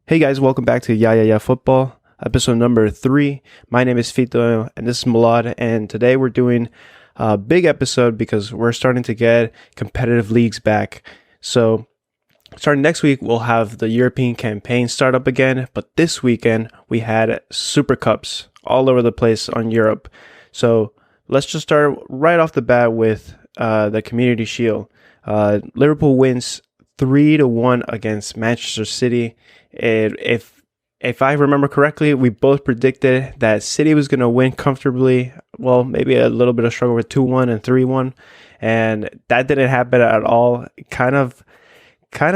Hey guys, welcome back to Yeah Football, episode number 3. My name is Fito and this is Malad, and today we're doing a big episode because we're starting to get competitive leagues back. So starting next week, we'll have the European campaign start up again, but this weekend we had Supercups all over the place on Europe. So let's just start right off the bat with the Community Shield. Liverpool wins 3-1 against Manchester City. If I remember correctly, we both predicted that City was going to win comfortably. Well, maybe a little bit of struggle with 2-1 and 3-1, and that didn't happen at all. Kind of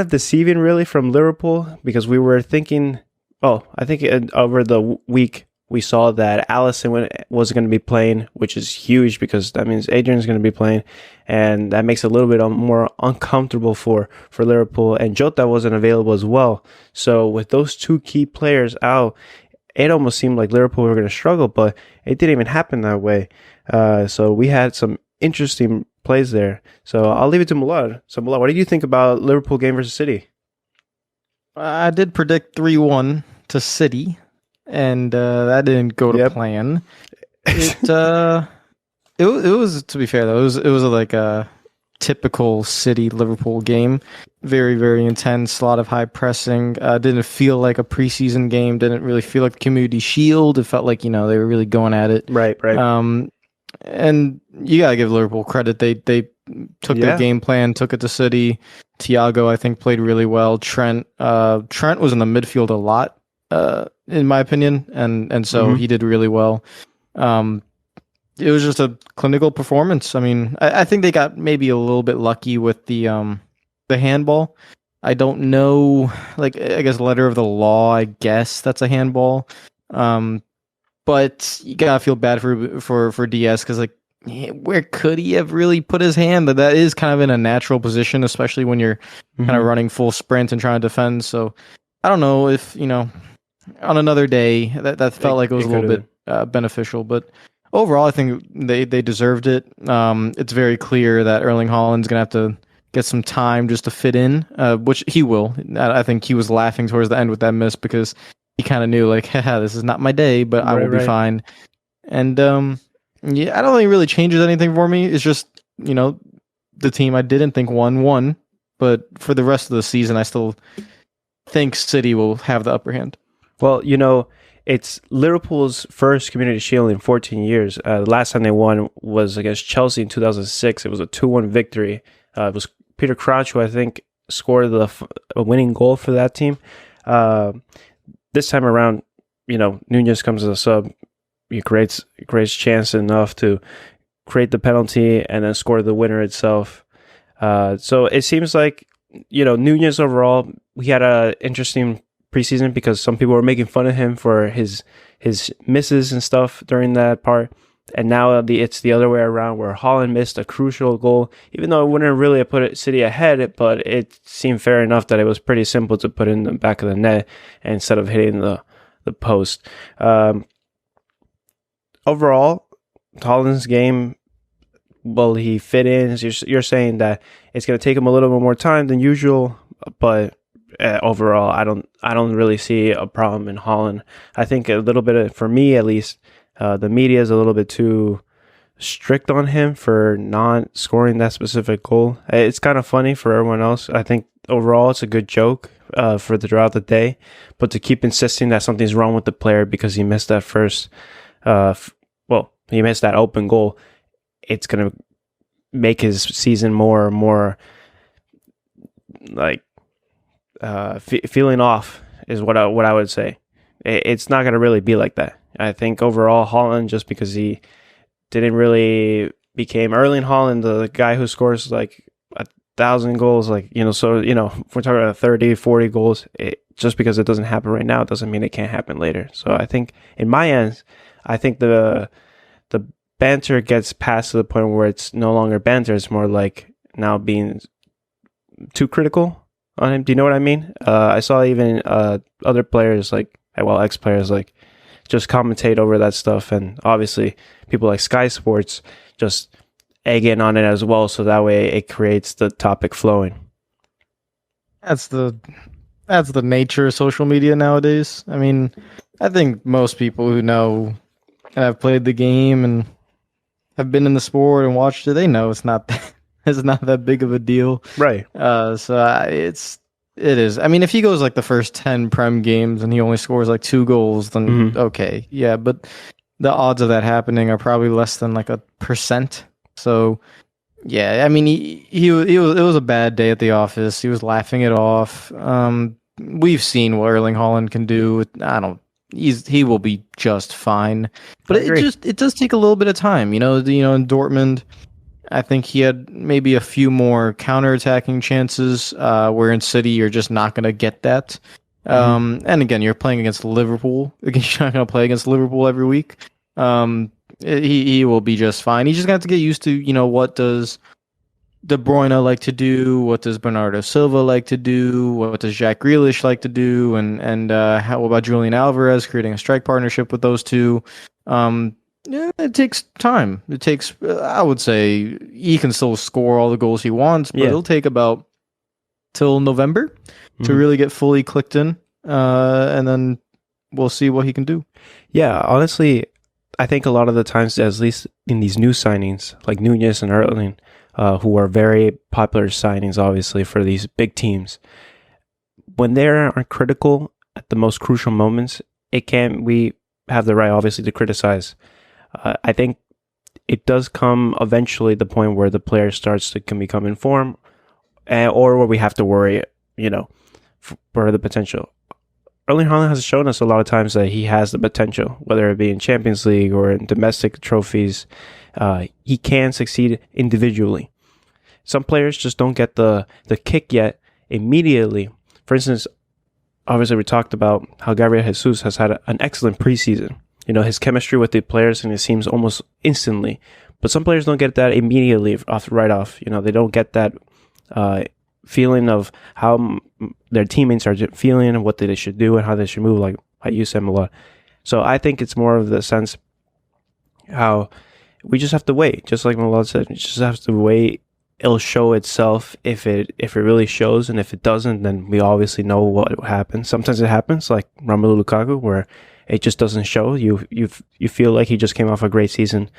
deceiving, really, from Liverpool, because we were thinking. Oh, I think over the week we saw that Alisson was going to be playing, which is huge because that means Adrian's going to be playing, and that makes it a little bit more uncomfortable for Liverpool. And Jota wasn't available as well. So with those two key players out, it almost seemed like Liverpool were going to struggle, but it didn't even happen that way. So we had some interesting plays there. So I'll leave it to Malad. So Malad, what did you think about Liverpool game versus City? I did predict 3-1 to City, and that didn't go to plan. It was, to be fair though, it was like a typical City Liverpool game. Very, very intense, a lot of high pressing. Didn't feel like a preseason game. Didn't really feel like the Community Shield. It felt like, they were really going at it. Right. And you gotta give Liverpool credit. They took their game plan, took it to City. Thiago, I think, played really well. Trent was in the midfield a lot, in my opinion, and so he did really well. It was just a clinical performance. I mean, I think they got maybe a little bit lucky with the handball. I don't know, I guess letter of the law, I guess that's a handball. But you gotta feel bad for Diaz, because where could he have really put his hand? That is kind of in a natural position, especially when you're kind of running full sprint and trying to defend. So I don't know if, on another day that felt like it was a little bit beneficial, but overall I think they deserved it. It's very clear that Erling Haaland's gonna have to get some time just to fit in, which he will. I think he was laughing towards the end with that miss because he kind of knew, haha, this is not my day, but I will be fine. And I don't think it really changes anything for me. It's just, the team I didn't think won, but for the rest of the season, I still think City will have the upper hand. Well, it's Liverpool's first Community Shield in 14 years. The last time they won was against Chelsea in 2006. It was a 2-1 victory. It was Peter Crouch who I think scored a winning goal for that team. This time around, Nunez comes as a sub. He creates chance enough to create the penalty and then score the winner itself. So it seems like, Nunez overall, we had an interesting preseason because some people were making fun of him for his misses and stuff during that part. And now it's the other way around, where Haaland missed a crucial goal, even though it wouldn't really have put City ahead, but it seemed fair enough that it was pretty simple to put in the back of the net instead of hitting the post. Overall, Haaland's game, well, he fit in. You're saying that it's going to take him a little bit more time than usual, but overall, I don't really see a problem in Haaland. I think a little bit for me at least, the media is a little bit too strict on him for not scoring that specific goal. It's kind of funny for everyone else. I think overall it's a good joke throughout the day, but to keep insisting that something's wrong with the player because he missed that first, he missed that open goal, it's gonna make his season more feeling off is what I would say. It's not gonna really be like that. I think overall Haaland, just because he didn't really became Erling Haaland, the guy who scores 1,000 goals, so if we're talking about 30, 40 goals, just because it doesn't happen right now, it doesn't mean it can't happen later. So I think in my end, I think the banter gets past to the point where it's no longer banter. It's more like now being too critical on him. Do you know what I mean? I saw even other players ex-players just commentate over that stuff, and obviously people like Sky Sports just egg in on it as well, so that way it creates the topic flowing. That's that's the nature of social media nowadays. I mean, I think most people who know and have played the game and have been in the sport and watched it, they know it's not it's not that big of a deal. Right. It is. I mean, if he goes like the first 10 Prem games and he only scores like 2 goals, then okay, yeah. But the odds of that happening are probably less than like 1%. So yeah, I mean, it was a bad day at the office. He was laughing it off. We've seen what Erling Haaland can do. He will be just fine. But it does take a little bit of time. In Dortmund, I think he had maybe a few more counterattacking chances. Where in City, you're just not going to get that. And again, you're playing against Liverpool. You're not going to play against Liverpool every week. He will be just fine. He's just going to have to get used to, what does De Bruyne like to do? What does Bernardo Silva like to do? What does Jack Grealish like to do? And how about Julian Alvarez creating a strike partnership with those two? Yeah, it takes time. It takes, I would say, he can still score all the goals he wants, but it'll take about till November to really get fully clicked in, and then we'll see what he can do. Yeah, honestly, I think a lot of the times, at least in these new signings, like Nunez and Erling, who are very popular signings, obviously, for these big teams, when they are critical at the most crucial moments, we have the right, obviously, to criticize. I think it does come eventually the point where the player can become informed, or where we have to worry, for the potential. Erling Haaland has shown us a lot of times that he has the potential, whether it be in Champions League or in domestic trophies. He can succeed individually. Some players just don't get the kick yet immediately. For instance, obviously we talked about how Gabriel Jesus has had an excellent preseason. His chemistry with the players and it seems almost instantly. But some players don't get that immediately right off. They don't get that feeling of how their teammates are feeling and what they should do and how they should move, like you said, Malad. So I think it's more of the sense how we just have to wait. Just like Malad said, we just have to wait. It'll show itself if it really shows, and if it doesn't, then we obviously know what will happen. Sometimes it happens, like Romelu Lukaku, where it just doesn't show. You feel like he just came off a great season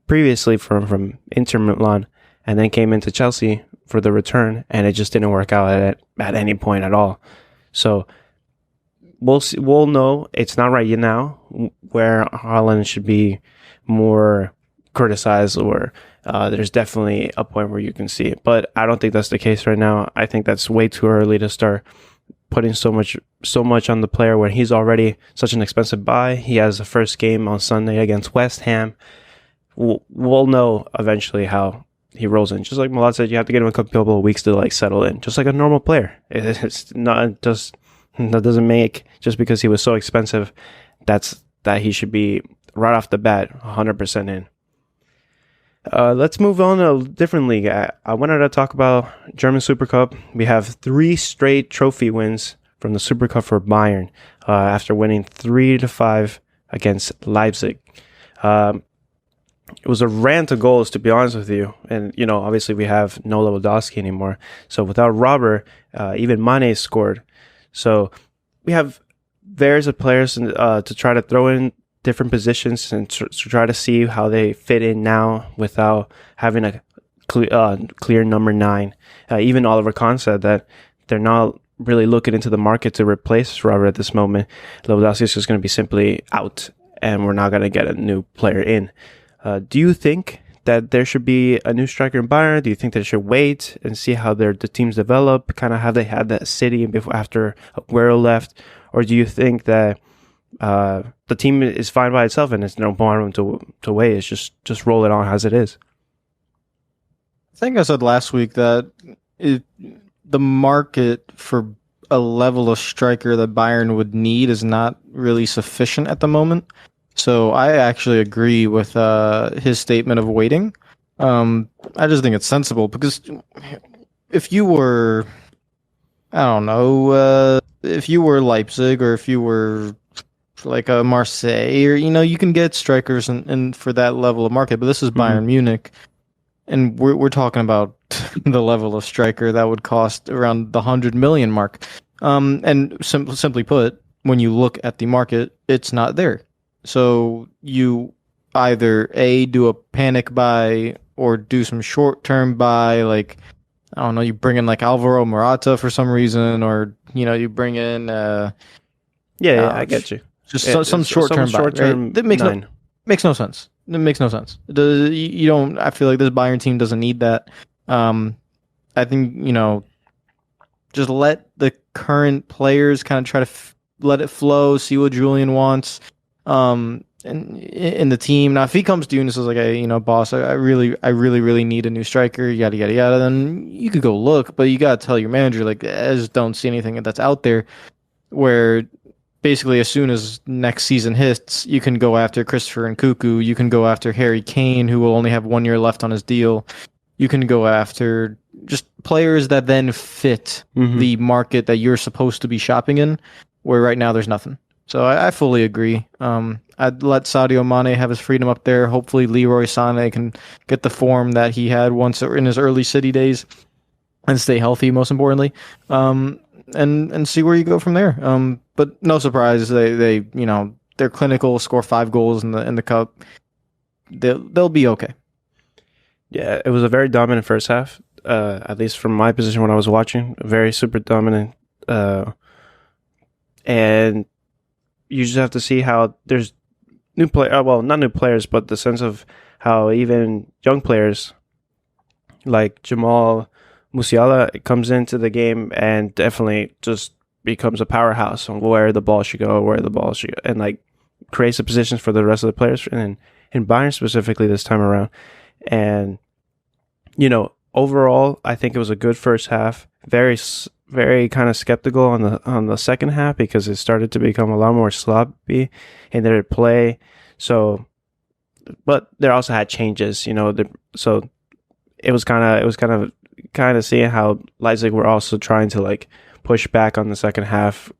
previously from Inter Milan, and then came into Chelsea for the return, and it just didn't work out at any point at all. So we'll know it's not right now where Haaland should be more criticized, or there's definitely a point where you can see it. But I don't think that's the case right now. I think that's way too early to start putting so much on the player when he's already such an expensive buy. He has the first game on Sunday against West Ham. We'll know eventually how he rolls in. Just like Malad said, you have to give him a couple of weeks to settle in, just like a normal player. It's not just that doesn't make just because he was so expensive that he should be right off the bat 100% in. Let's move on to a different league. I wanted to talk about German Supercup. We have 3 straight trophy wins from the Supercup for Bayern after winning 3-5 against Leipzig. It was a rant of goals, to be honest with you. And, obviously we have no Lewandowski anymore. So without Robert, even Mane scored. So we have various players to try to throw in different positions and to try to see how they fit in now without having a clear number 9. Even Oliver Kahn said that they're not really looking into the market to replace Robert at this moment. Lewandowski is just going to be simply out, and we're not going to get a new player in. Do you think that there should be a new striker in Bayern? Do you think they should wait and see how the teams develop, kind of how they had that City before after Aguero left? Or do you think that the team is fine by itself and there's no point to wait? It's just roll it on as it is? I think I said last week that the market for a level of striker that Bayern would need is not really sufficient at the moment. So I actually agree with his statement of waiting. I just think it's sensible because if you were, I don't know, if you were Leipzig or if you were like a Marseille, or you can get strikers and for that level of market. But this is Bayern Munich, and we're talking about the level of striker that would cost around the 100 million mark. And simply put, when you look at the market, it's not there. So you either A, do a panic buy or do some short term buy, like I don't know, you bring in like Alvaro Morata for some reason, or you bring in Yeah, I get you. just some short term buy. Right? That makes no sense. It makes no sense. You don't. I feel like this Bayern team doesn't need that. I think just let the current players kind of try to let it flow, see what Julian wants. And in the team. Now, if he comes to you and says like, "Hey, boss, I really need a new striker," yada yada yada, then you could go look, but you gotta tell your manager like, I just don't see anything that's out there. Where basically, as soon as next season hits, you can go after Christopher Nkunku, you can go after Harry Kane, who will only have 1 year left on his deal. You can go after just players that then fit the market that you're supposed to be shopping in. Where right now there's nothing. So I fully agree. I'd let Sadio Mane have his freedom up there. Hopefully Leroy Sané can get the form that he had once in his early City days and stay healthy, most importantly. And see where you go from there. But no surprise, they're clinical, score 5 goals in the cup. They'll be okay. Yeah, it was a very dominant first half. At least from my position when I was watching, very super dominant. And you just have to see how there's new player. Well, not new players, but the sense of how even young players like Jamal Musiala comes into the game and definitely just becomes a powerhouse on where the ball should go, and like creates the positions for the rest of the players, and in Bayern specifically this time around. And overall, I think it was a good first half. Very kind of skeptical on the second half because it started to become a lot more sloppy in their play. So, but they also had changes, so it was kind of seeing how Leipzig were also trying to like push back on the second half,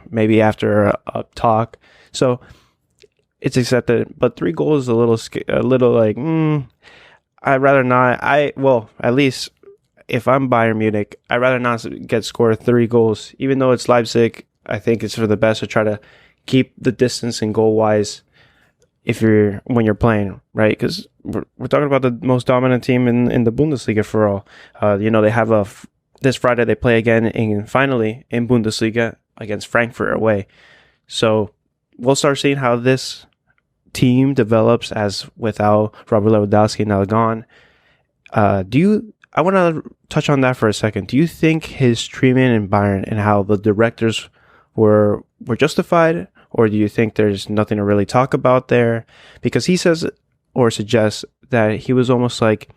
maybe after a talk. So it's accepted, but 3 goals is a little like, I'd rather not. At least if I'm Bayern Munich, I'd rather not get scored 3 goals. Even though it's Leipzig, I think it's for the best to try to keep the distance and goal-wise when you're playing, right? Because we're talking about the most dominant team in the Bundesliga for all. They have this Friday they play again finally in Bundesliga against Frankfurt away. So we'll start seeing how this team develops as without Robert Lewandowski now gone. I want to touch on that for a second. Do you think his treatment in Bayern and how the directors were justified, or do you think there's nothing to really talk about there? Because he says or suggests that he was almost like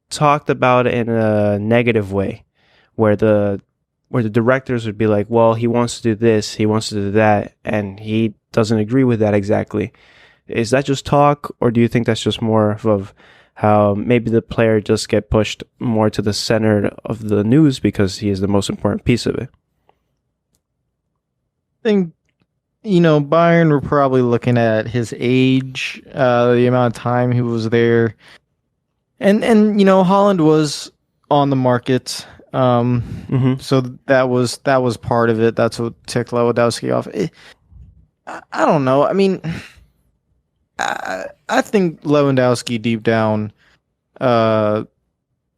talked about in a negative way, where the directors would be like, well, he wants to do this, he wants to do that, and he doesn't agree with that exactly. Is that just talk, or do you think that's just more of how maybe the player just get pushed more to the center of the news because he is the most important piece of it? I think, Bayern were probably looking at his age, the amount of time he was there. And Holland was on the market. So that was part of it. That's what ticked Lewandowski off. I don't know. I mean, I think Lewandowski deep down,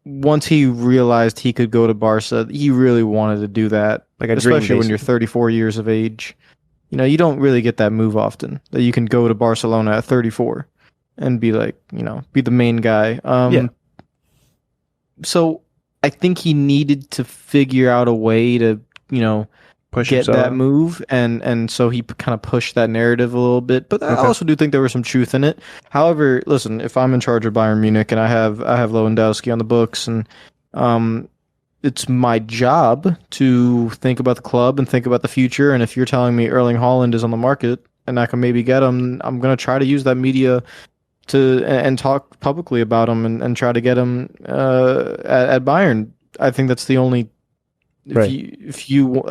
once he realized he could go to Barca, he really wanted to do that. Like a especially dream, when you're 34 years of age. You don't really get that move often, that you can go to Barcelona at 34 and be like, be the main guy. Yeah. So I think he needed to figure out a way to, Push get himself. that move, and so he kind of pushed that narrative a little bit. But I also do think there was some truth in it. However, listen, if I'm in charge of Bayern Munich and I have Lewandowski on the books, and it's my job to think about the club and think about the future. And if you're telling me Erling Haaland is on the market and I can maybe get him, I'm going to try to use that media and talk publicly about him and try to get him at Bayern. I think that's the only. I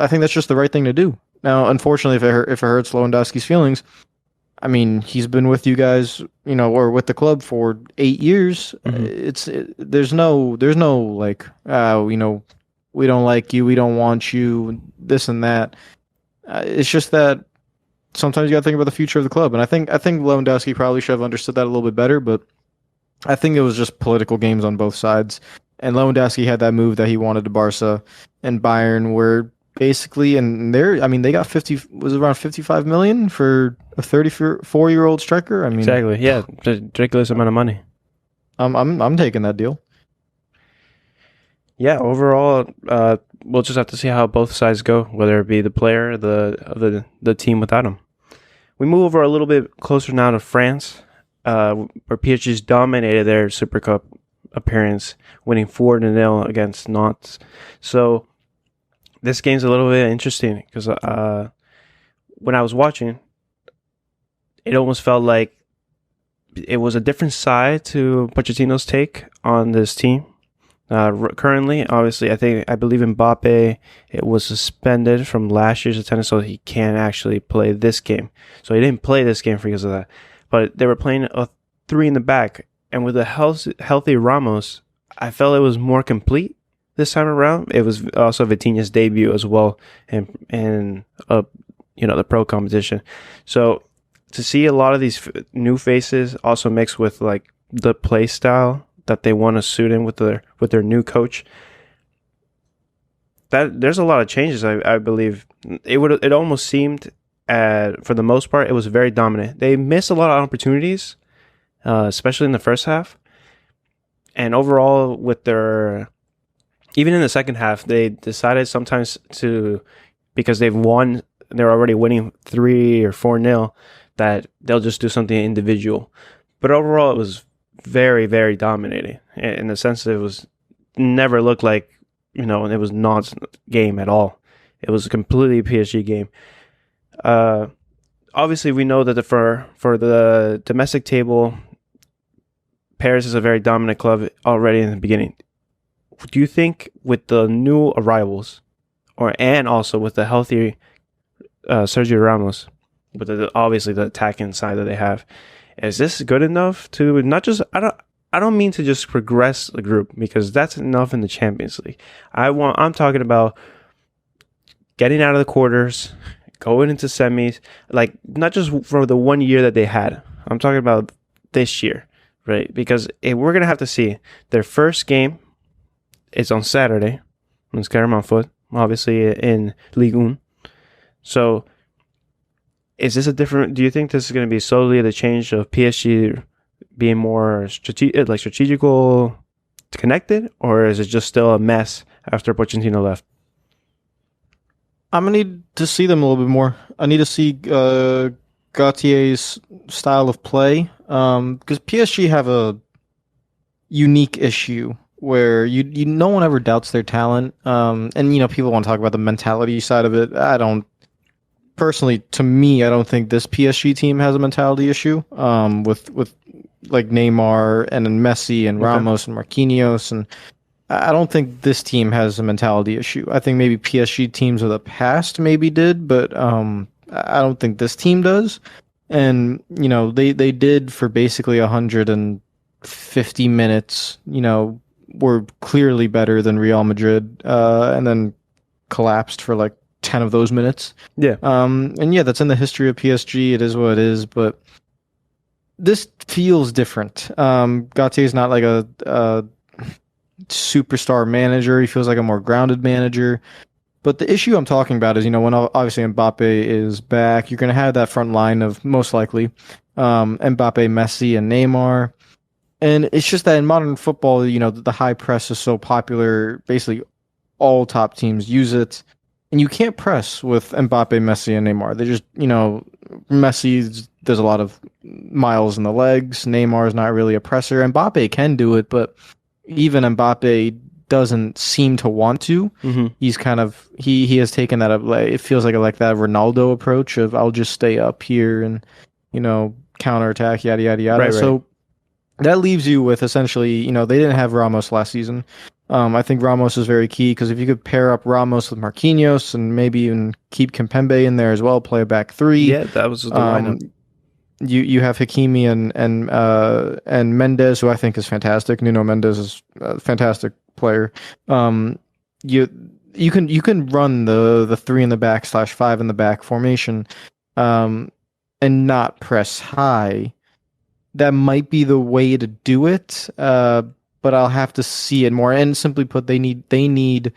think that's just the right thing to do. Now, unfortunately, if it hurts Lewandowski's feelings, I mean, he's been with you guys, or with the club for 8 years. There's no like, we don't like you, we don't want you, this and that. It's just that sometimes you got to think about the future of the club, and I think Lewandowski probably should have understood that a little bit better, but I think it was just political games on both sides. And Lewandowski had that move that he wanted to Barca, and Bayern were basically, and I mean, they got 50, was it around 55 million for a 34-year-old striker? I mean, Exactly. Yeah, ridiculous amount of money. I'm taking that deal. Yeah, overall, we'll just have to see how both sides go, whether it be the player, the team without him. We move over a little bit closer now to France, where PSG's dominated their Supercup appearance, winning 4-0 against Nantes. So this game's a little bit interesting because when I was watching, it almost felt like it was a different side to Pochettino's take on this team. Currently, obviously, I believe Mbappe, it was suspended from last year's attendance, so he can't actually play this game. So he didn't play this game because of that. But they were playing a 3 in the back, and with a healthy Ramos, I felt it was more complete this time around. It was also Vitinha's debut as well, in the pro competition. So to see a lot of these new faces, also mixed with like the play style that they want to suit in with their new coach, that there's a lot of changes. I believe it almost seemed, for the most part, it was very dominant. They missed a lot of opportunities, especially in the first half, and overall even in the second half, they decided sometimes because they're already winning 3 or 4-0, that they'll just do something individual. But overall, it was very, very dominating in the sense that it was never looked like, it was not game at all. It was a completely PSG game. Obviously, we know that for the domestic table, Paris is a very dominant club already in the beginning. Do you think with the new arrivals, and also with the healthy Sergio Ramos, with obviously the attacking side that they have, is this good enough to not just, I don't mean to just progress the group, because that's enough in the Champions League. I'm talking about getting out of the quarters, going into semis, like not just for the 1 year that they had. I'm talking about this year, right? Because we're going to have to see their first game is on Saturday on Skyrim Foot, obviously in Ligue 1. So is this do you think this is going to be solely the change of PSG being more strategical, connected, or is it just still a mess after Pochettino left? I'm gonna need to see them a little bit more. I need to see Gautier's style of play, because PSG have a unique issue where no one ever doubts their talent, and people want to talk about the mentality side of it. I don't. Personally, to me, I don't think this PSG team has a mentality issue. With like Neymar and then Messi and Ramos and Marquinhos, and I don't think this team has a mentality issue. I think maybe PSG teams of the past maybe did, but I don't think this team does. And they did for basically 150 minutes. Were clearly better than Real Madrid, and then collapsed for like 10 of those minutes. Yeah. And yeah, that's in the history of PSG. It is what it is, but this feels different. Gautier is not like a superstar manager. He feels like a more grounded manager. But the issue I'm talking about is, when obviously Mbappe is back, you're going to have that front line of most likely Mbappe, Messi, and Neymar. And it's just that in modern football, the high press is so popular. Basically, all top teams use it. And you can't press with Mbappe, Messi, and Neymar. They just, Messi does a lot of miles in the legs. Neymar is not really a presser. Mbappe can do it, but even Mbappe doesn't seem to want to. Mm-hmm. He's kind of, he has taken that up. Like, it feels like that Ronaldo approach of I'll just stay up here and, counterattack, yada, yada, yada. Right. So that leaves you with essentially, they didn't have Ramos last season. I think Ramos is very key because if you could pair up Ramos with Marquinhos and maybe even keep Kimpembe in there as well, play a back 3. Yeah, that was the lineup. you have Hakimi and Mendes, who I think is fantastic. Nuno Mendes is a fantastic player. Um, you you can run the three in the back / five in the back formation, and not press high. That might be the way to do it. But I'll have to see it more. And simply put, they need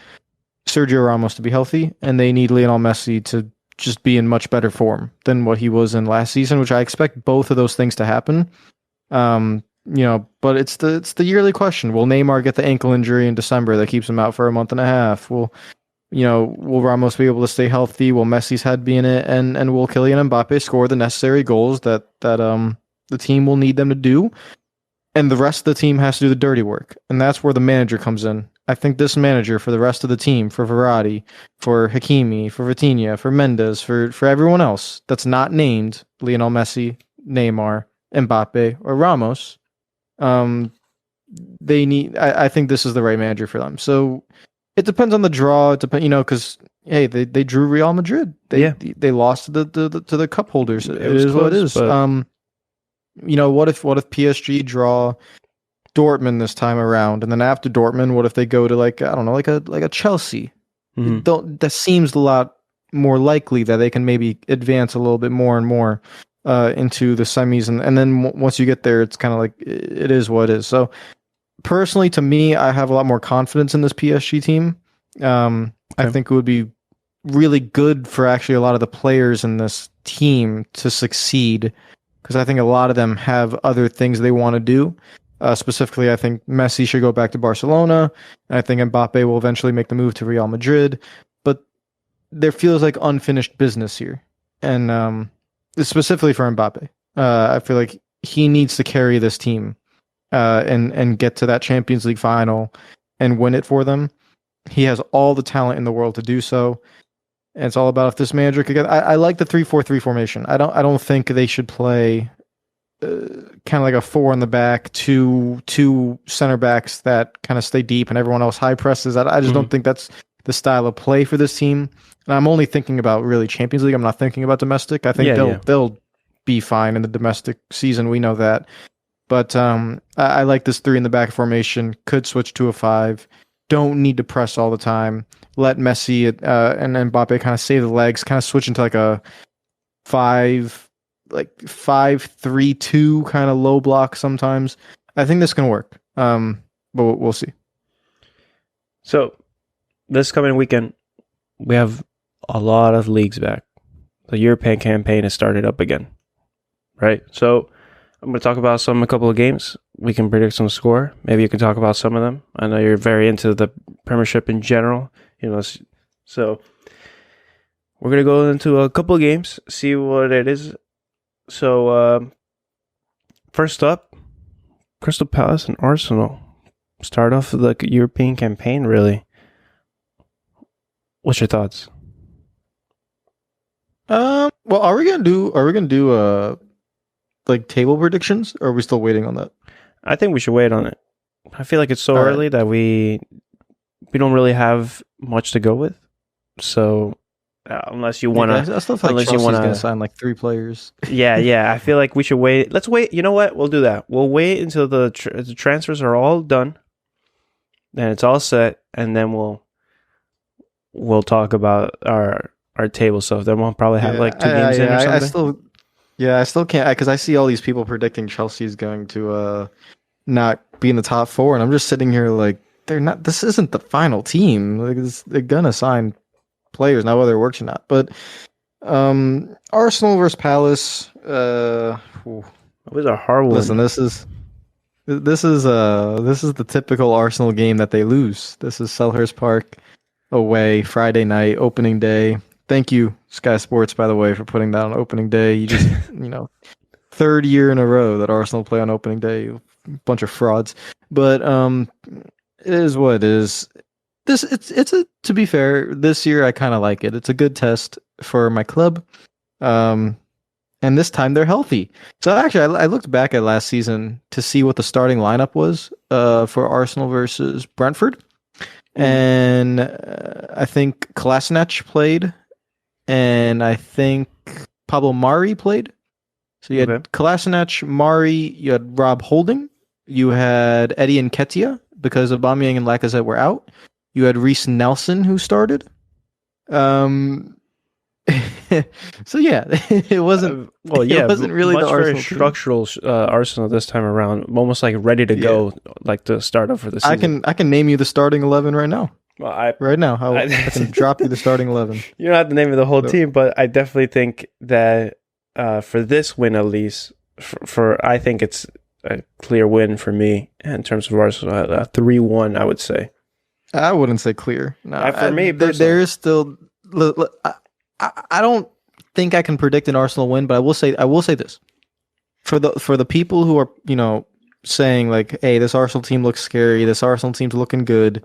Sergio Ramos to be healthy, and they need Lionel Messi to just be in much better form than what he was in last season, which I expect both of those things to happen. But it's the yearly question. Will Neymar get the ankle injury in December that keeps him out for a month and a half? Will Ramos be able to stay healthy? Will Messi's head be in it? And will Kylian Mbappe score the necessary goals that the team will need them to do? And the rest of the team has to do the dirty work. And that's where the manager comes in. I think this manager for the rest of the team, for Verratti, for Hakimi, for Vitinha, for Mendes, for everyone else that's not named Lionel Messi, Neymar, Mbappe, or Ramos, they need. I think this is the right manager for them. So it depends on the draw. It depends, because hey, they drew Real Madrid. They lost to the cup holders. It is close, what it is. But... what if PSG draw Dortmund this time around, and then after Dortmund, what if they go to like a Chelsea? Mm-hmm. That seems a lot more likely that they can maybe advance a little bit more and more into the semis, and then once you get there, it's kind of like it is what it is. So personally, to me, I have a lot more confidence in this PSG team. Okay. I think it would be really good for actually a lot of the players in this team to succeed, because I think a lot of them have other things they want to do. Specifically, I think Messi should go back to Barcelona, and I think Mbappe will eventually make the move to Real Madrid. But there feels like unfinished business here, and specifically for Mbappe, I feel like he needs to carry this team and get to that Champions League final and win it for them. He has all the talent in the world to do so. And it's all about if this manager could get. I like the 3-4-3 formation. I don't think they should play kind of like a 4 in the back, two center backs that kind of stay deep and everyone else high presses. I just don't think that's the style of play for this team. And I'm only thinking about really Champions League. I'm not thinking about domestic. I think they'll be fine in the domestic season. We know that. But I like this 3 in the back formation. Could switch to a 5. Don't need to press all the time. Let Messi and Mbappe kind of save the legs, kind of switch into like a 5-3-2 kind of low block sometimes. I think this can work. But we'll see. So this coming weekend, we have a lot of leagues back. The European campaign has started up again, right? So I'm going to talk about a couple of games. We can predict some score. Maybe you can talk about some of them. I know you're very into the Premiership in general, so we're going to go into a couple of games, see what it is. So first up, Crystal Palace and Arsenal. Start off the European campaign, really. What's your thoughts? Well, are we gonna do like table predictions, or are we still waiting on that? I think we should wait on it. I feel like it's so early that we don't really have much to go with. So unless you want to, I still feel like Chelsea's going to sign like 3 players. yeah. I feel like we should wait. Let's wait. You know what? We'll do that. We'll wait until the transfers are all done, and it's all set, and then we'll talk about our table stuff. Then we'll probably have like 2 games in or something. I still can't, because I see all these people predicting Chelsea's going to not be in the top 4, and I'm just sitting here like, they're not. This isn't the final team. Like, they're gonna sign players now, whether it works or not. But Arsenal versus Palace. It was a hard one. Listen, this is the typical Arsenal game that they lose. This is Selhurst Park away, Friday night, opening day. Thank you, Sky Sports, by the way, for putting that on opening day. You just, 3rd year in a row that Arsenal play on opening day. Bunch of frauds. But it is what it is. To be fair, this year I kind of like it. It's a good test for my club. And this time they're healthy. So actually, I looked back at last season to see what the starting lineup was for Arsenal versus Brentford. And I think Kolasinac played. And I think Pablo Mari played. So you had Kolasinac, Mari, you had Rob Holding, you had Eddie Nketiah because Aubameyang and Lacazette were out. You had Reece Nelson who started. So yeah, it wasn't. It wasn't really much the very Arsenal team. structural Arsenal this time around, almost like ready to go, like the start of for the season. I can name you the starting 11 right now. Well, I can drop you the starting 11. You don't have to name the whole team, but I definitely think that for this win at least, I think it's a clear win for me in terms of Arsenal. 3-1, I would say. I wouldn't say clear. No, for me, there is still. I don't think I can predict an Arsenal win, but I will say this for the people who are saying like, hey, this Arsenal team looks scary, this Arsenal team's looking good.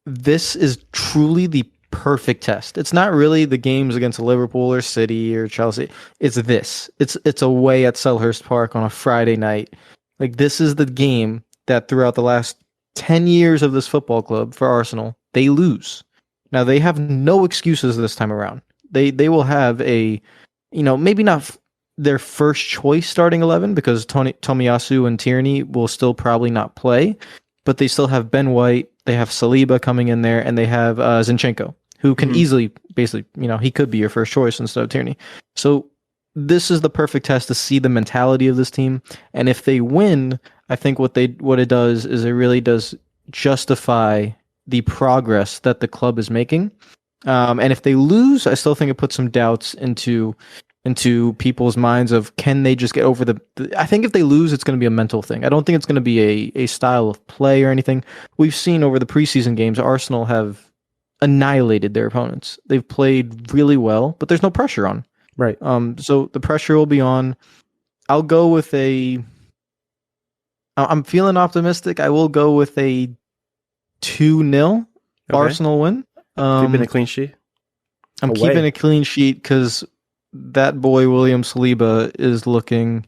This is truly the perfect test. It's not really the games against Liverpool or City or Chelsea. It's this. It's away at Selhurst Park on a Friday night. Like this is the game that throughout the last 10 years of this football club for Arsenal, they lose. Now they have no excuses this time around. They will have a, maybe not their first choice starting 11 because Tomiyasu and Tierney will still probably not play, but they still have Ben White, they have Saliba coming in there, and they have Zinchenko, who can easily, basically, he could be your first choice instead of Tierney. So this is the perfect test to see the mentality of this team, and if they win, I think what it does is it really does justify the progress that the club is making. And if they lose, I still think it puts some doubts into people's minds of can they just get over I think if they lose, it's going to be a mental thing. I don't think it's going to be a style of play or anything. We've seen over the preseason games, Arsenal have annihilated their opponents. They've played really well, but there's no pressure on. Right. So the pressure will be on. I'll go with I'm feeling optimistic. I will go with a 2-0 Arsenal win. Keeping a clean sheet? I'm keeping a clean sheet because that boy William Saliba is looking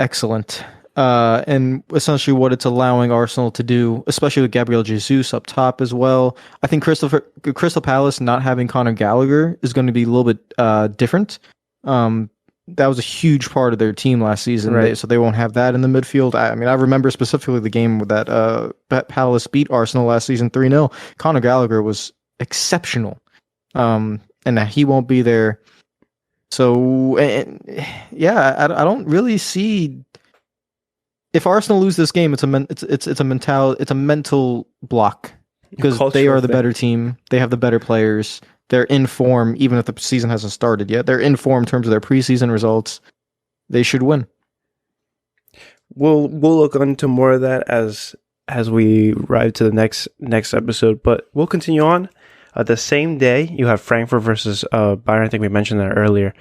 excellent. And essentially what it's allowing Arsenal to do, especially with Gabriel Jesus up top as well. I think Crystal Palace not having Conor Gallagher is going to be a little bit different. That was a huge part of their team last season, right. So they won't have that in the midfield. I remember specifically the game that Palace beat Arsenal last season 3-0. Conor Gallagher was exceptional, and that he won't be there. So, I don't really see if Arsenal lose this game. It's a mental block because they are the better team. They have the better players. They're in form, even if the season hasn't started yet. They're in form in terms of their preseason results. They should win. We'll look into more of that as we arrive to the next episode. But we'll continue on. The same day, you have Frankfurt versus Bayern. I think we mentioned that earlier.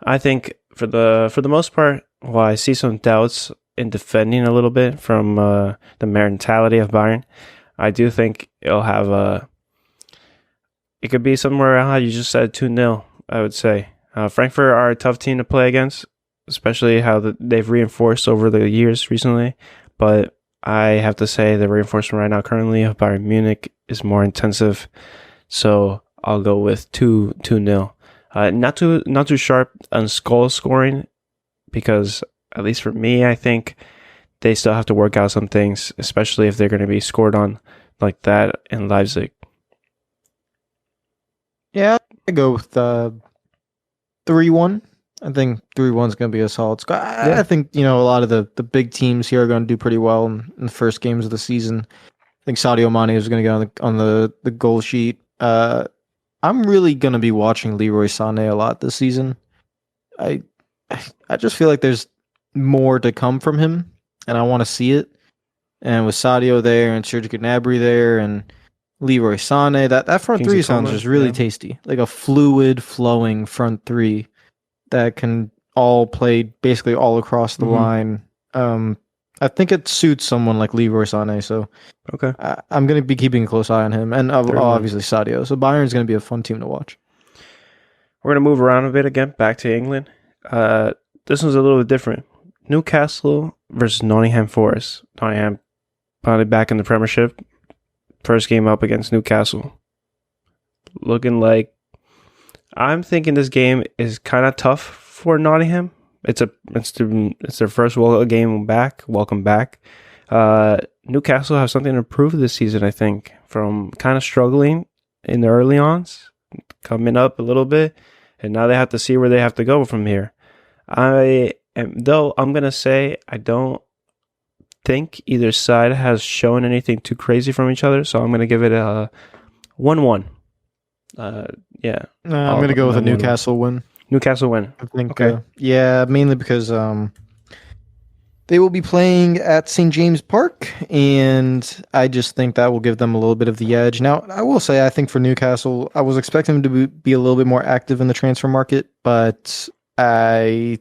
I think for the most part, while I see some doubts in defending a little bit from the mentality of Bayern, I do think it'll have it could be somewhere around how you just said 2-0, I would say. Frankfurt are a tough team to play against, especially how they've reinforced over the years recently. But I have to say the reinforcement right now currently of Bayern Munich is more intensive. So I'll go with 2-0. Not too sharp on goal scoring because, at least for me, I think they still have to work out some things, especially if they're going to be scored on like that in Leipzig. Yeah, I go with 3-1. I think 3-1 is going to be a solid score. I think a lot of the big teams here are going to do pretty well in the first games of the season. I think Sadio Mane is going to get on the goal sheet. I'm really going to be watching Leroy Sané a lot this season. I just feel like there's more to come from him, and I want to see it. And with Sadio there and Serge Gnabry there and Leroy Sané, that front three sounds just really tasty. Like a fluid, flowing front three that can all play basically all across the line. I think it suits someone like Leroy Sané, so okay. I'm going to be keeping a close eye on him, and obviously Sadio. So Bayern's going to be a fun team to watch. We're going to move around a bit again, back to England. This one's a little bit different. Newcastle versus Nottingham Forest. Nottingham finally back in the Premiership. First game up against Newcastle. Looking like I'm thinking this game is kind of tough for Nottingham. It's their first game back. Welcome back. Newcastle have something to prove this season, I think, from kind of struggling in the early ons, coming up a little bit, and now they have to see where they have to go from here. I'm gonna say I don't think either side has shown anything too crazy from each other, so I'm gonna give it a 1-1. Yeah. I'm gonna go with a Newcastle win. Newcastle win. I think. Okay. Mainly because they will be playing at St. James Park, and I just think that will give them a little bit of the edge. Now, I will say, I think for Newcastle, I was expecting them to be a little bit more active in the transfer market, but I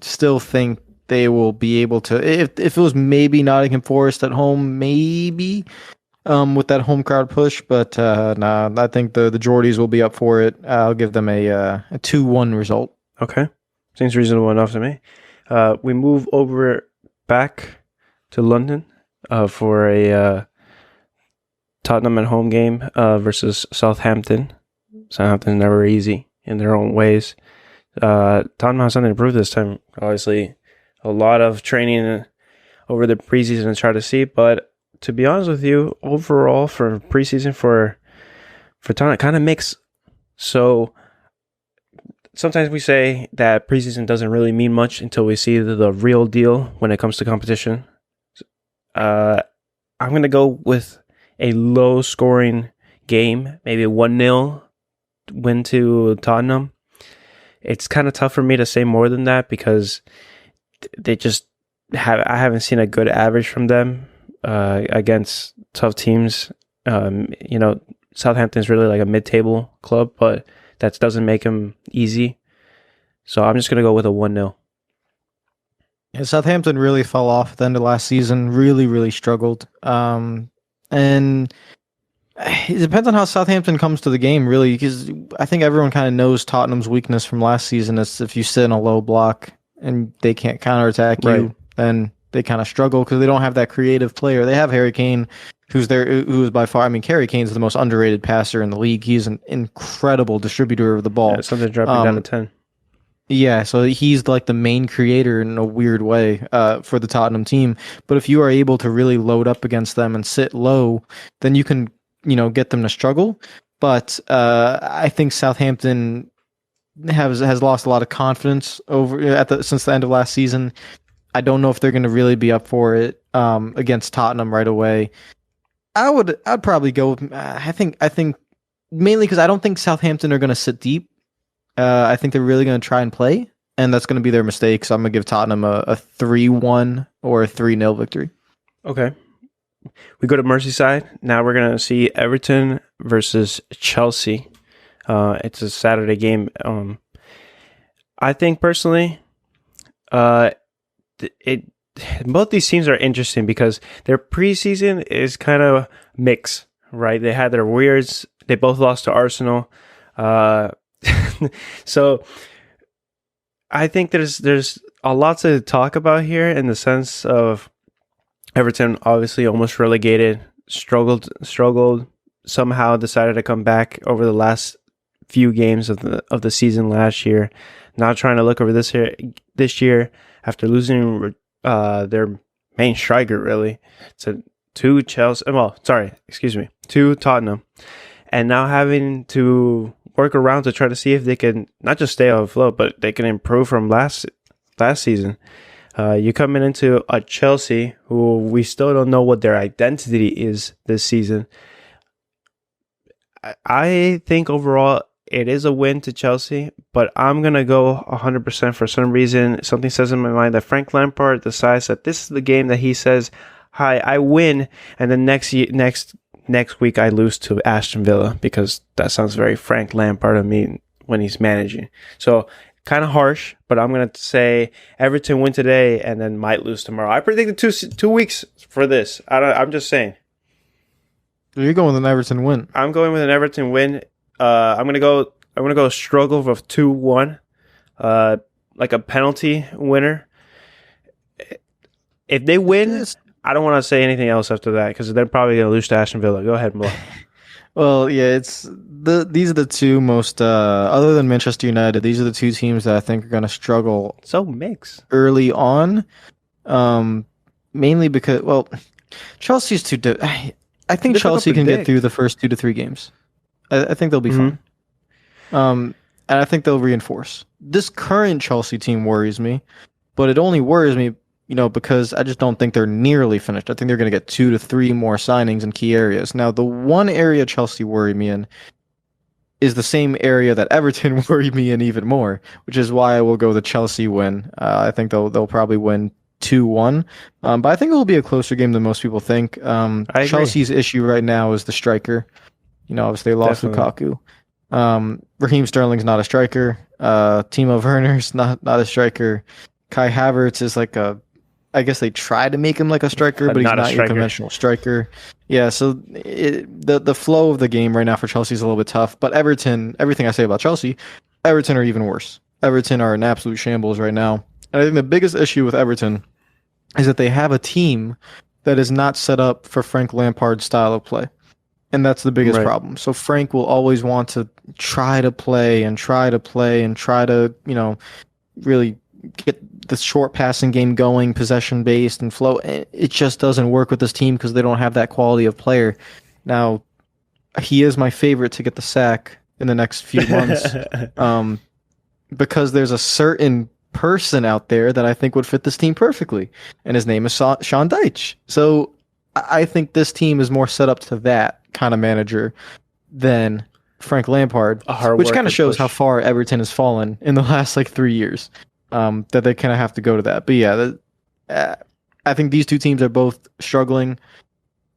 still think they will be able to. If it was maybe Nottingham Forest at home, maybe with that home crowd push, but nah, I think the Geordies will be up for it. I'll give them a 2-1 result. Okay. Seems reasonable enough to me. We move over back to London for a Tottenham at home game versus Southampton. Southampton never easy in their own ways. Tottenham has something to prove this time. Obviously, a lot of training over the preseason to try to see, but to be honest with you, overall for preseason for Tottenham, it kind of mixed. So sometimes we say that preseason doesn't really mean much until we see the real deal when it comes to competition. I'm going to go with a low-scoring game, maybe a 1-0 win to Tottenham. It's kind of tough for me to say more than that because they just I haven't seen a good average from them against tough teams. Southampton's really like a mid-table club, but that doesn't make them easy. So I'm just going to go with a 1-0. Yeah, Southampton really fell off at the end of last season, really, really struggled. And it depends on how Southampton comes to the game, really, because I think everyone kind of knows Tottenham's weakness from last season is if you sit in a low block and they can't counterattack you, then they kind of struggle because they don't have that creative player. They have Harry Kane, who is by far, Harry Kane's the most underrated passer in the league. He's an incredible distributor of the ball. Yeah, something dropping down to 10. Yeah, so he's like the main creator in a weird way for the Tottenham team. But if you are able to really load up against them and sit low, then you can, get them to struggle. But I think Southampton has lost a lot of confidence since the end of last season. I don't know if they're going to really be up for it against Tottenham right away. I'd probably go. I think mainly because I don't think Southampton are going to sit deep. I think they're really going to try and play, and that's going to be their mistake. So I'm going to give Tottenham a 3-1 or a 3-0 victory. Okay. We go to Merseyside. Now we're going to see Everton versus Chelsea. It's a Saturday game. I think personally, both these teams are interesting because their preseason is kind of mixed, right? They had their weirds. They both lost to Arsenal. So I think there's a lot to talk about here in the sense of Everton obviously almost relegated, struggled, somehow decided to come back over the last few games of the season last year. Now trying to look over this year after losing their main striker really to Tottenham, and now having to work around to try to see if they can not just stay afloat, but they can improve from last season. You coming into a Chelsea who we still don't know what their identity is this season. I think overall it is a win to Chelsea, but I'm going to go 100% for some reason. Something says in my mind that Frank Lampard decides that this is the game that he says, hi, I win, and then next week I lose to Aston Villa, because that sounds very Frank Lampard to me when he's managing. So kind of harsh, but I'm going to say Everton win today and then might lose tomorrow. I predicted 2 weeks for this. I'm just saying. You're going with an Everton win. I'm going with an Everton win. I'm gonna go struggle with 2-1, like a penalty winner. If they win, I don't want to say anything else after that because they're probably gonna lose to Aston Villa. Go ahead, Mo. Well, yeah, these are the two most other than Manchester United, these are the two teams that I think are going to struggle So mixed. early on. Um, mainly because Chelsea's I think Difficult Chelsea to can get through predict. the first 2 to 3 games. I think they'll be Hmm. fine. And I think they'll reinforce. This current Chelsea team worries me, but it only worries me, because I just don't think they're nearly finished. I think they're going to get 2 to 3 more signings in key areas. Now, the one area Chelsea worry me in is the same area that Everton worried me in even more, which is why I will go the Chelsea win. I think they'll probably win 2-1. But I think it will be a closer game than most people think. I agree. Chelsea's issue right now is the striker. Obviously they lost Definitely. Lukaku. Raheem Sterling's not a striker. Timo Werner's not a striker. Kai Havertz is like I guess they try to make him like a striker, but he's Not a not your striker. conventional striker. Yeah, so the flow of the game right now for Chelsea is a little bit tough. But Everton, everything I say about Chelsea, Everton are even worse. Everton are in absolute shambles right now. And I think the biggest issue with Everton is that they have a team that is not set up for Frank Lampard's style of play. And that's the biggest Right. problem. So Frank will always want to try to play and try to play and try to, really get the short passing game going, possession based and flow. It just doesn't work with this team because they don't have that quality of player. Now, he is my favorite to get the sack in the next few months, because there's a certain person out there that I think would fit this team perfectly, and his name is Sean Dyche. So I think this team is more set up to that kind of manager than Frank Lampard, A hard which work kind of and shows push. how far Everton has fallen in the last 3 years. That they kind of have to go to that. But yeah, I think these two teams are both struggling,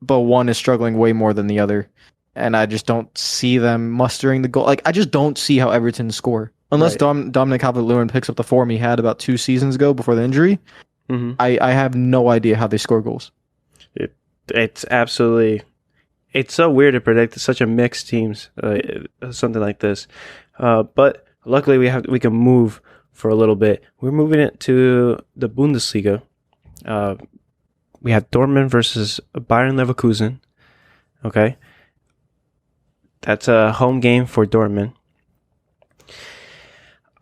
but one is struggling way more than the other. And I just don't see them mustering the goal. Like, I just don't see how Everton score. Unless Right. Dominic Calvert-Lewin picks up the form he had about 2 seasons ago before the injury, Hmm. I have no idea how they score goals. It's absolutely. It's so weird to predict such a mixed teams, something like this. But luckily we can move for a little bit. We're moving it to the Bundesliga. We have Dortmund versus Bayern Leverkusen. Okay, that's a home game for Dortmund.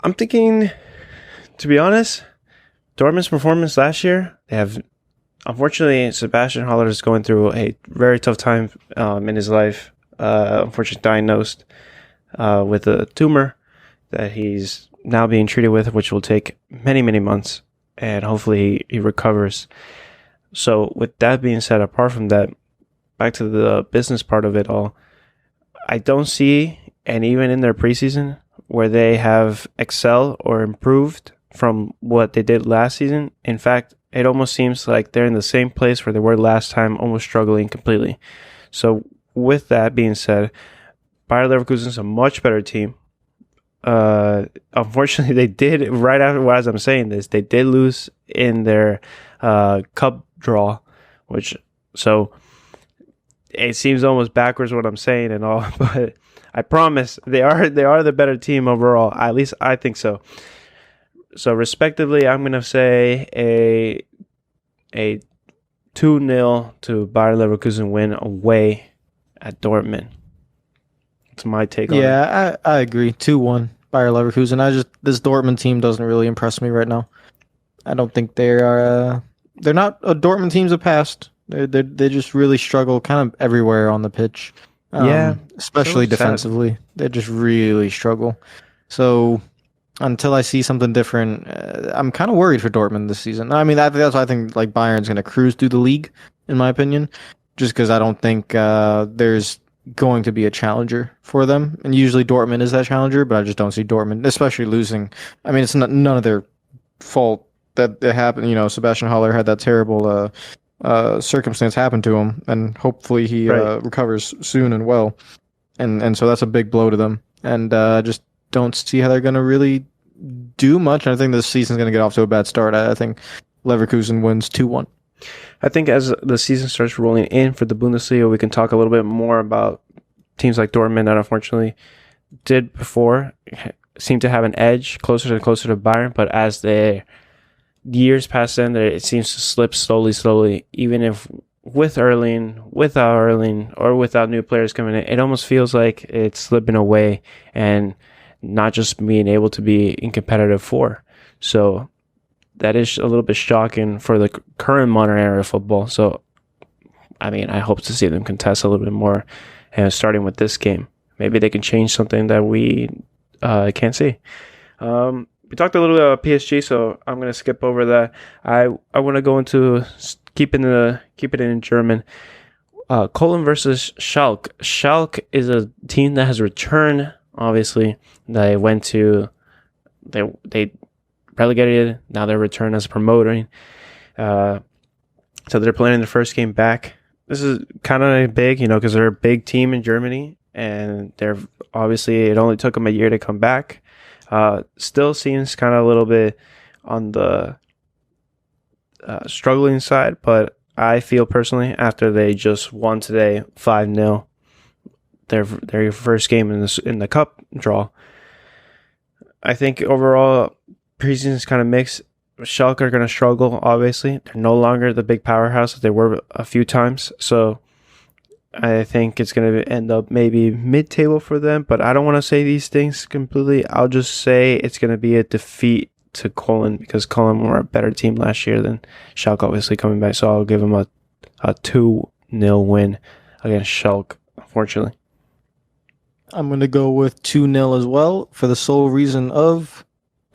I'm thinking, to be honest, Dortmund's performance last year, they have. Unfortunately, Sebastian Haller is going through a very tough time in his life. Unfortunately, diagnosed with a tumor that he's now being treated with, which will take many, many months, and hopefully he recovers. So, with that being said, apart from that, back to the business part of it all, I don't see, and even in their preseason, where they have excelled or improved from what they did last season. In fact, it almost seems like they're in the same place where they were last time, almost struggling completely. So, with that being said, Bayer Leverkusen is a much better team. Unfortunately, they did, right after as I'm saying this, they did lose in their cup draw, so it seems almost backwards what I'm saying and all, but I promise they are the better team overall. At least I think so. So respectively, I'm gonna say a 2-0 to Bayer Leverkusen win away at Dortmund. That's my take on it. Yeah, I agree. 2-1 Bayer Leverkusen. This Dortmund team doesn't really impress me right now. I don't think they're not a Dortmund teams of past. They just really struggle kind of everywhere on the pitch. Yeah, Especially so sad. defensively. They just really struggle. So until I see something different, I'm kind of worried for Dortmund this season. I mean, that's why I think like Bayern's going to cruise through the league, in my opinion, just because I don't think there's going to be a challenger for them. And usually Dortmund is that challenger, but I just don't see Dortmund, especially losing. I mean, it's none of their fault that it happened. Sebastian Haller had that terrible circumstance happen to him, and hopefully he Right. recovers soon and well. And so that's a big blow to them. And I just don't see how they're going to really do much. And I think this season's going to get off to a bad start. I think Leverkusen wins 2-1. I think as the season starts rolling in for the Bundesliga, we can talk a little bit more about teams like Dortmund that unfortunately did before seem to have an edge closer to Bayern, but as the years pass in, it seems to slip slowly. Even if with Erling, without Erling, or without new players coming in, it almost feels like it's slipping away and not just being able to be in competitive four. So that is a little bit shocking for the current modern era of football. So, I mean, I hope to see them contest a little bit more, and starting with this game. Maybe they can change something that we can't see. We talked a little bit about PSG, so I'm going to skip over that. I want to go into keep it in German. Cologne versus Schalke. Schalke is a team that has returned. Obviously, they relegated. Now they're returned as promoting. So they're playing the first game back. This is kind of big, because they're a big team in Germany, and they're obviously it only took them a year to come back. Still seems kind of a little bit on the struggling side, but I feel personally after they just won today 5-0, their first game in the cup draw. I think overall preseason is kind of mixed. Schalke are going to struggle, obviously. They're no longer the big powerhouse that they were a few times. So I think it's going to end up maybe mid-table for them. But I don't want to say these things completely. I'll just say it's going to be a defeat to Cologne because Cologne were a better team last year than Schalke, obviously, coming back. So I'll give them a 2-0 win against Schalke, unfortunately. I'm going to go with 2-0 as well for the sole reason of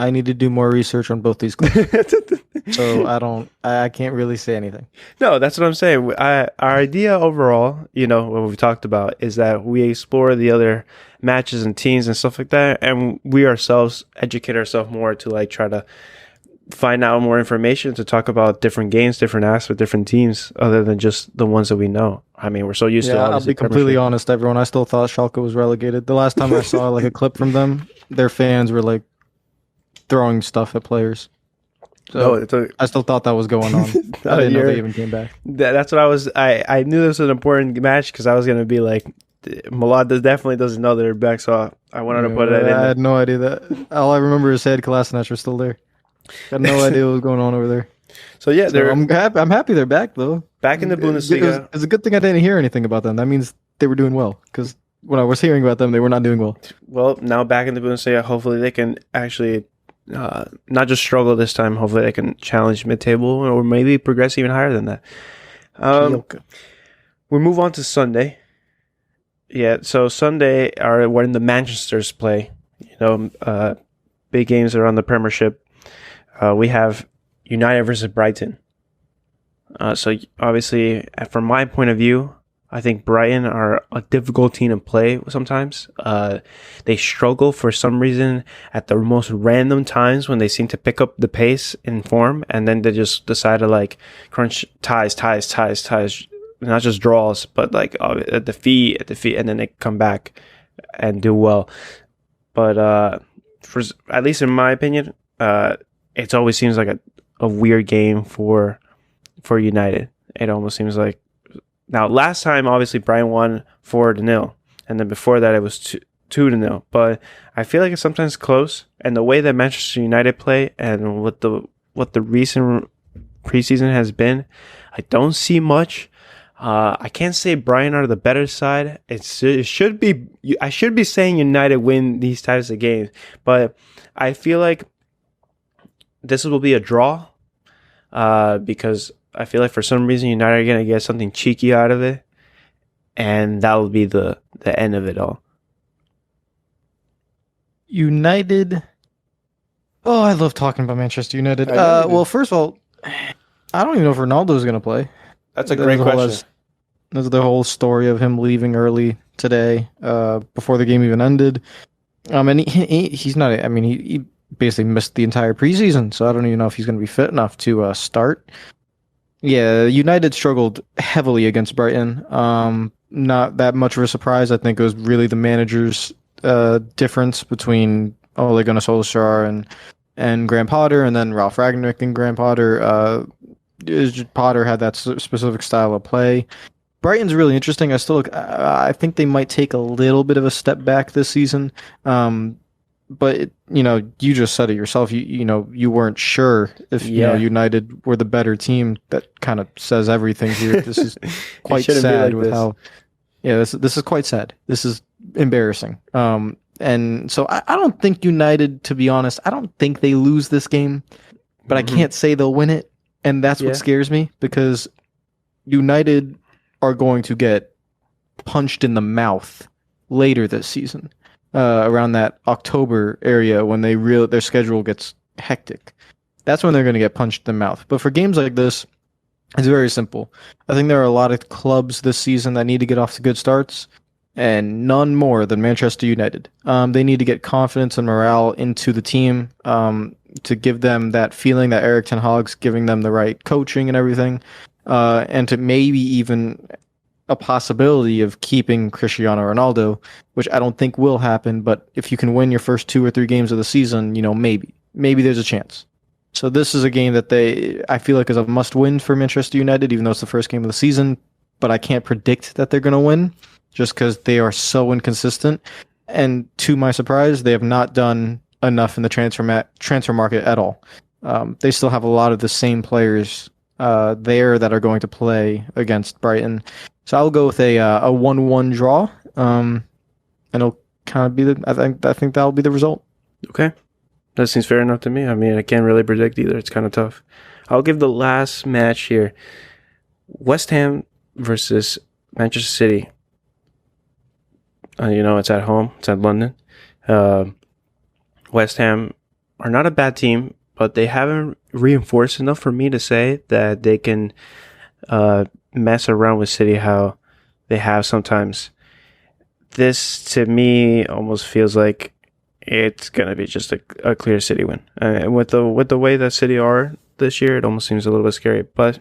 I need to do more research on both these clubs. So I can't really say anything. No, that's what I'm saying. Our idea overall, what we've talked about is that we explore the other matches and teams and stuff like that, and we ourselves educate ourselves more to try to find out more information to talk about different games, different aspects, different teams, other than just the ones that we know. I mean, we're so used to. I'll be completely honest, everyone. I still thought Schalke was relegated. The last time I saw a clip from them, their fans were throwing stuff at players. So I still thought that was going on. I didn't know they even came back. That's what I was. I knew this was an important match because I was going to be like, Malad definitely doesn't know they're back, so I wanted to put it in. I had no idea that. All I remember is Ed Kolasinac was still there. Got no idea what was going on over there. So yeah, I'm happy they're back though. Back in the Bundesliga. It's a good thing I didn't hear anything about them. That means they were doing well because when I was hearing about them, they were not doing well. Well, now back in the Bundesliga, hopefully they can actually. Not just struggle this time. Hopefully they can challenge mid-table or maybe progress even higher than that. We move on to Sunday. Yeah, so Sunday are when the Manchesters play. Big games are on the Premiership. We have United versus Brighton. So obviously, from my point of view, I think Brighton are a difficult team to play sometimes. They struggle for some reason at the most random times when they seem to pick up the pace in form, and then they just decide to crunch ties, not just draws, but a defeat, and then they come back and do well. But for at least in my opinion, it always seems like a weird game for United. It almost seems like. Now, last time, obviously, Brighton won 4-0, and then before that, it was 2-0. But I feel like it's sometimes close, and the way that Manchester United play and what the recent preseason has been, I don't see much. I can't say Brighton are the better side. It should be. I should be saying United win these types of games, but I feel like this will be a draw because. I feel like for some reason United are going to get something cheeky out of it, and that will be the end of it all. United. Oh, I love talking about Manchester United. Well, first of all, I don't even know if Ronaldo is going to play. That's a great question. There's the whole story of him leaving early today, before the game even ended. And he's not. I mean, he basically missed the entire preseason, so I don't even know if he's going to be fit enough to start. Yeah, United struggled heavily against Brighton. Not that much of a surprise. I think it was really the manager's difference between Ole Gunnar Solskjaer and Graham Potter, and then Ralph Ragnick and Graham Potter. Potter had that specific style of play. Brighton's really interesting. I think they might take a little bit of a step back this season. you just said it yourself. You weren't sure if Yeah. United were the better team. That kind of says everything here. This is quite shouldn't be sad like with this. how. Yeah, this is quite sad. This is embarrassing. And so I don't think United, to be honest, I don't think they lose this game, but I can't say they'll win it, and that's Yeah. what scares me because United are going to get punched in the mouth later this season, around that October area when their schedule gets hectic. That's when they're going to get punched in the mouth. But for games like this, it's very simple. I think there are a lot of clubs this season that need to get off to good starts, and none more than Manchester United. They need to get confidence and morale into the team to give them that feeling that Eric Ten Hag's giving them the right coaching and everything, and to maybe even a possibility of keeping Cristiano Ronaldo, which I don't think will happen. But if you can win your first 2 or 3 games of the season, maybe there's a chance. So this is a game that I feel like is a must-win for Manchester United, even though it's the first game of the season. But I can't predict that they're going to win just because they are so inconsistent. And to my surprise, they have not done enough in the transfer market at all. They still have a lot of the same players there that are going to play against Brighton. So I'll go with a 1-1 draw, and it'll kind of be I think that'll be the result. Okay. That seems fair enough to me. I mean, I can't really predict either. It's kind of tough. I'll give the last match here. West Ham versus Manchester City. It's at home. It's at London. West Ham are not a bad team, but they haven't reinforced enough for me to say that they can mess around with City how they have sometimes. This, to me, almost feels like it's gonna be just a clear City win. And with the way that City are this year, it almost seems a little bit scary. But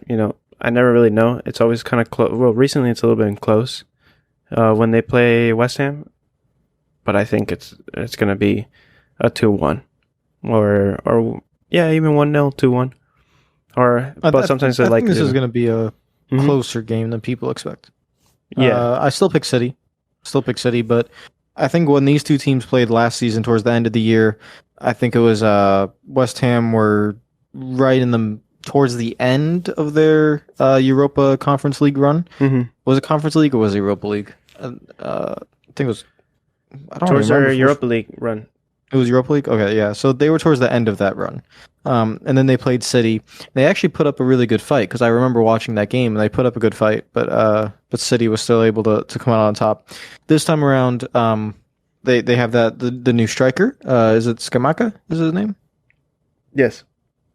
I never really know. It's always kind of close. Well, recently it's a little bit close when they play West Ham. But I think it's gonna be a 2-1 or yeah, even 1-0, 2-1. But sometimes I think this is gonna be a closer game than people expect. Yeah, I still pick City. But I think when these two teams played last season towards the end of the year, I think it was West Ham were right towards the end of their Europa Conference League run. Mm-hmm. Was it Conference League or was it Europa League? I think it was. I don't towards remember. their Europa League run. It was Europa League? Okay, yeah. So they were towards the end of that run. And then they played City. They actually put up a really good fight because I remember watching that game and they put up a good fight, but City was still able to come out on top. This time around, they have the new striker. Is it Skamaka? Is his name? Yes,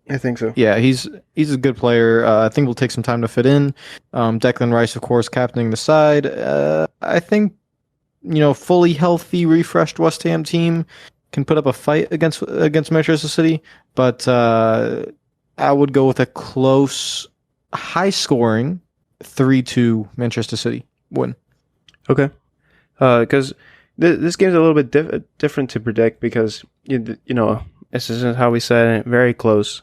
I think so. Yeah, he's a good player. I think will take some time to fit in. Declan Rice, of course, captaining the side. I think fully healthy, refreshed West Ham team can put up a fight against Manchester City, but I would go with a close, high-scoring 3-2 Manchester City win. Okay, because this game's a little bit different to predict because this isn't how we said it. Very close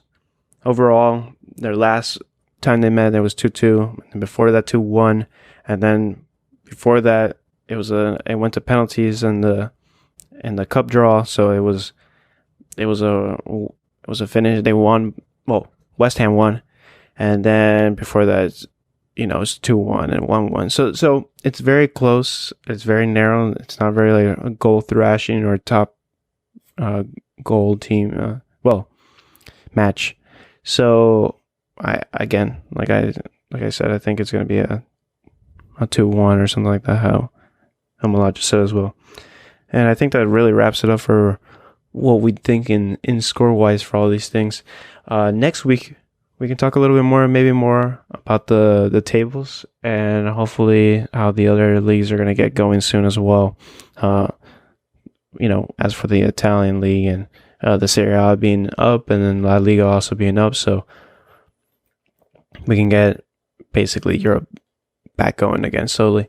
overall. Their last time they met, there was 2-2, and before that 2-1, and then before that it went to penalties and the cup draw, so it was a finish. They won. Well, West Ham won, and then before that, it's 2-1 and 1-1. So it's very close. It's very narrow. It's not very like a goal thrashing or top goal team. Match. So I again, like I said, I think it's going to be a 2-1 or something like that. How Malad just said as well. And I think that really wraps it up for what we think in score-wise for all these things. Next week, we can talk a little bit more, maybe more about the tables and hopefully how the other leagues are going to get going soon as well. As for the Italian league and the Serie A being up and then La Liga also being up. So we can get basically Europe back going again slowly.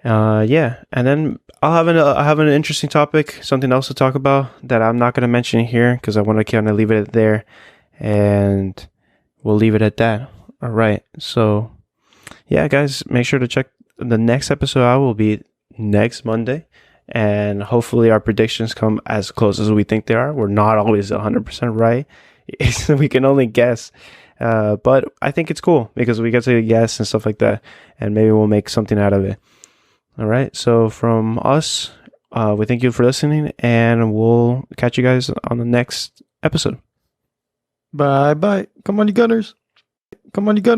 And then I'll have an interesting topic, something else to talk about that I'm not going to mention here because I want to kind of leave it there, and we'll leave it at that. All right. So, yeah, guys, make sure to check the next episode. I will be next Monday, and hopefully our predictions come as close as we think they are. We're not always 100% right. We can only guess. But I think it's cool because we get to guess and stuff like that, and maybe we'll make something out of it. All right. So from us, we thank you for listening, and we'll catch you guys on the next episode. Bye bye. Come on, you Gunners. Come on, you Gunners.